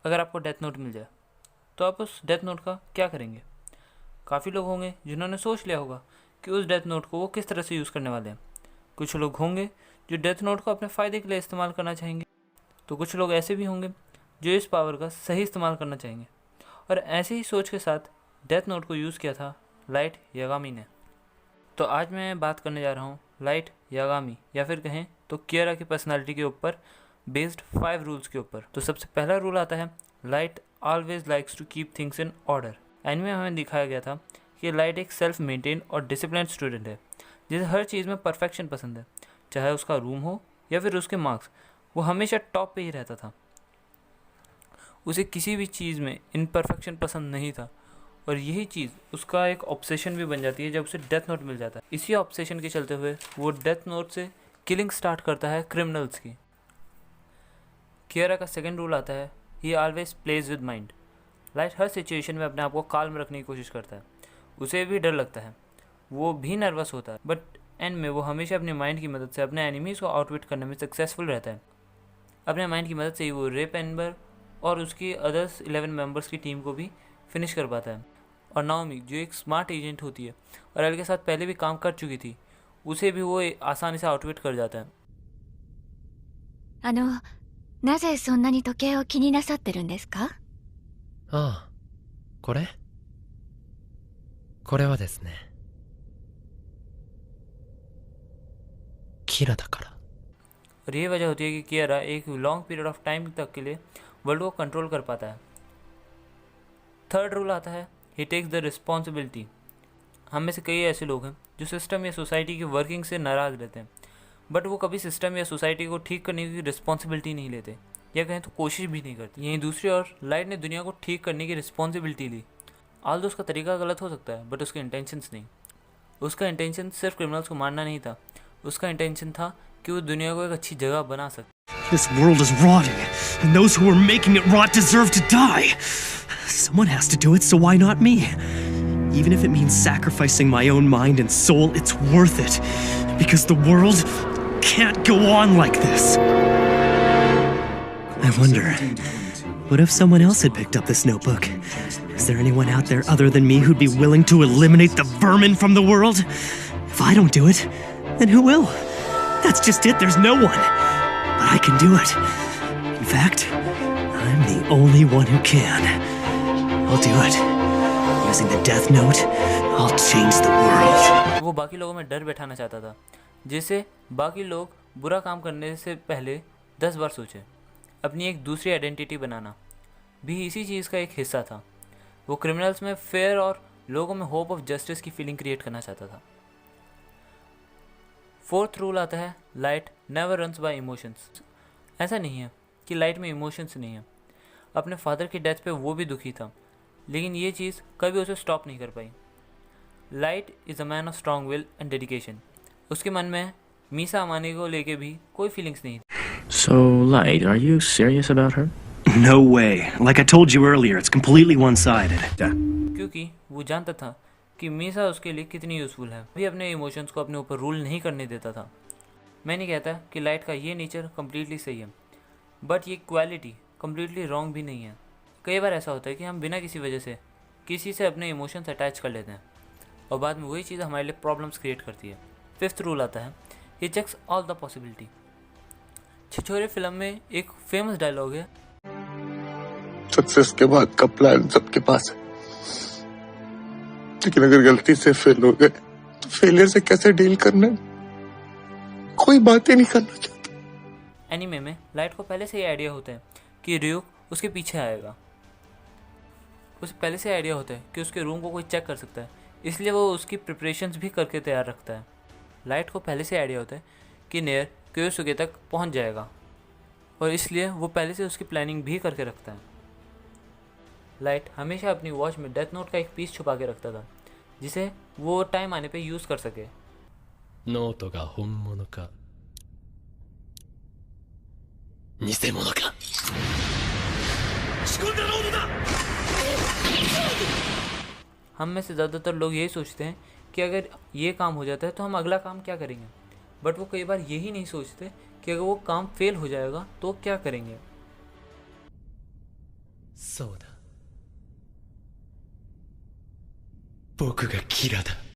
अगर आपको death note मिल जाए तो आप उस डेथ नोट का क्या करेंगे? काफ़ी लोग होंगे जिन्होंने सोच लिया होगा कि उस डेथ नोट को वो किस तरह से यूज़ करने वाले हैं। कुछ लोग होंगे जो डेथ नोट को अपने फ़ायदे के लिए इस्तेमाल करना चाहेंगे, तो कुछ लोग ऐसे भी होंगे जो इस पावर का सही इस्तेमाल करना चाहेंगे। और ऐसे ही सोच के साथ डेथ नोट को यूज़ किया था लाइट यागामी ने। तो आज मैं बात करने जा रहा हूँ लाइट यागामी, या फिर कहें तो कियरा की पर्सनालिटी के ऊपर बेस्ड 5 रूल्स के ऊपर। तो सबसे पहला रूल आता है Light always likes to keep things in order. Anime में हमें दिखाया गया था कि लाइट एक सेल्फ मेंटेन और डिसिप्लिन स्टूडेंट है जिसे हर चीज़ में परफेक्शन पसंद है, चाहे उसका रूम हो या फिर उसके मार्क्स। वो हमेशा टॉप पे ही रहता था। उसे किसी भी चीज़ में इनपरफेक्शन पसंद नहीं था, और यही चीज़ उसका एक ऑब्सेशन भी बन जाती है जब उसे डेथ नोट मिल जाता है। इसी ऑब्सेशन के चलते हुए वो डेथ नोट से किलिंग स्टार्ट करता है क्रिमिनल्स की। कियरा का सेकंड रूल आता है he always plays with mind. Light हर सिचुएशन में अपने आप को काल्म रखने की कोशिश करता है। उसे भी डर लगता है, वो भी नर्वस होता है, बट एंड में वो हमेशा अपने माइंड की मदद से अपने एनिमीज़ को आउटविट करने में सक्सेसफुल रहता है। अपने माइंड की मदद से ही वो रेप एम्बर और उसकी अदर्स 11 मेंबर्स की टीम को भी फिनिश कर पाता है। और नाओमी जो एक स्मार्ट एजेंट होती है और एल के साथ पहले भी काम कर चुकी थी, उसे भी वो आसानी से आउटविट कर जाता है। あの、なぜそんなに時計を気になさってるんですか？ああ、これはですね、キラだから。 और ये वजह होती है कि कियरा एक लॉन्ग पीरियड ऑफ टाइम तक के लिए वर्ल्ड को कंट्रोल कर पाता है। थर्ड रूल आता है ही टेक्स द रिस्पॉन्सिबिलिटी। हम में से कई ऐसे लोग हैं जो सिस्टम या सोसाइटी की वर्किंग से नाराज़ रहते हैं, बट वो कभी सिस्टम या सोसाइटी को ठीक करने की रिस्पॉन्सिबिलिटी नहीं लेते, या कहें तो कोशिश भी नहीं करते। यहीं दूसरी ओर लाइट ने दुनिया को ठीक करने की रिस्पॉन्सिबिलिटी ली। ऑल्दो उसका तरीका गलत हो सकता है, बट उसके इंटेंशंस नहीं। उसका इंटेंशन सिर्फ क्रिमिनल्स को मारना नहीं था, उसका इंटेंशन था कि वो दुनिया को एक अच्छी जगह बना सके। This world is rotting, and those who are making it rot deserve to die. Someone has to do it, so why not me? Even if it means sacrificing my own mind and soul, it's worth it. Because the world can't go on like this. I wonder, what if someone else had picked up this notebook? Is there anyone out there other than me who'd be willing to eliminate the vermin from the world? If I don't do it, then who will? That's just it, there's no one. But I can do it. In fact, I'm the only one who can. I'll do it. Using the Death Note, I'll change the world. वो बाकी लोगों में डर बैठाना चाहता था, जिससे बाकी लोग बुरा काम करने से पहले 10 बार सोचें। अपनी एक दूसरी आइडेंटिटी बनाना भी इसी चीज़ का एक हिस्सा था। वो क्रिमिनल्स में फेयर और लोगों में होप ऑफ जस्टिस की फीलिंग क्रिएट करना चाहता था। फोर्थ रूल आता है light never runs bye emotions. ऐसा नहीं है कि लाइट में इमोशंस नहीं है। अपने फादर की डेथ पे वो भी दुखी था, लेकिन ये चीज़ कभी उसे स्टॉप नहीं कर पाई। Light is a man of strong will and dedication. उसके मन में मीसा अमाने को लेके भी कोई फीलिंग्स नहीं थी। So, Light, are you serious about her? No way. Like I told you earlier, it's completely one-sided. क्योंकि वो जानता था कि मीसा उसके लिए कितनी यूज़फुल है। भी अपने इमोशंस को अपने ऊपर रूल नहीं करने देता था। मैं नहीं कहता कि लाइट का ये नेचर कम्प्लीटली सही है, बट ये क्वालिटी कम्प्लीटली रॉन्ग भी नहीं है। कई बार ऐसा होता है कि हम बिना किसी वजह से किसी से अपने इमोशंस अटैच कर लेते हैं, और बाद में वही चीज़ हमारे लिए प्रॉब्लम्स क्रिएट करती है। फिफ्थ रूल आता है ही checks all the possibility. Chhichhore film में एक फेमस डायलॉग है, सक्सेस के बाद का प्लान सबके पास है, लेकिन अगर गलती से फेल हो गए तो फेलियर से कैसे डील करना है, कोई बात ही नहीं करना चाहता। एनीमे में लाइट को पहले से ही आइडिया होता है कि रियुक उसके पीछे आएगा। उसे पहले से आइडिया होता है कि उसके रूम को कोई चेक कर सकता है, इसलिए वो उसकी प्रिपरेशंस भी करके तैयार रखता है। लाइट को पहले से आइडिया होता है कि नेयर क्योसुके तक पहुंच जाएगा, और इसलिए वो पहले से उसकी प्लानिंग भी करके रखता है। लाइट हमेशा अपनी वॉच में डेथ नोट का एक पीस छुपा के रखता था, जिसे वो टाइम आने पे यूज़ कर सके। ノートが本物か偽物か。仕込んだノートだ。 हम में से ज़्यादातर लोग यही सोचते हैं कि अगर ये काम हो जाता है तो हम अगला काम क्या करेंगे, बट वो कई बार यही नहीं सोचते कि अगर वो काम फेल हो जाएगा तो क्या करेंगे। そうだ僕がキラだ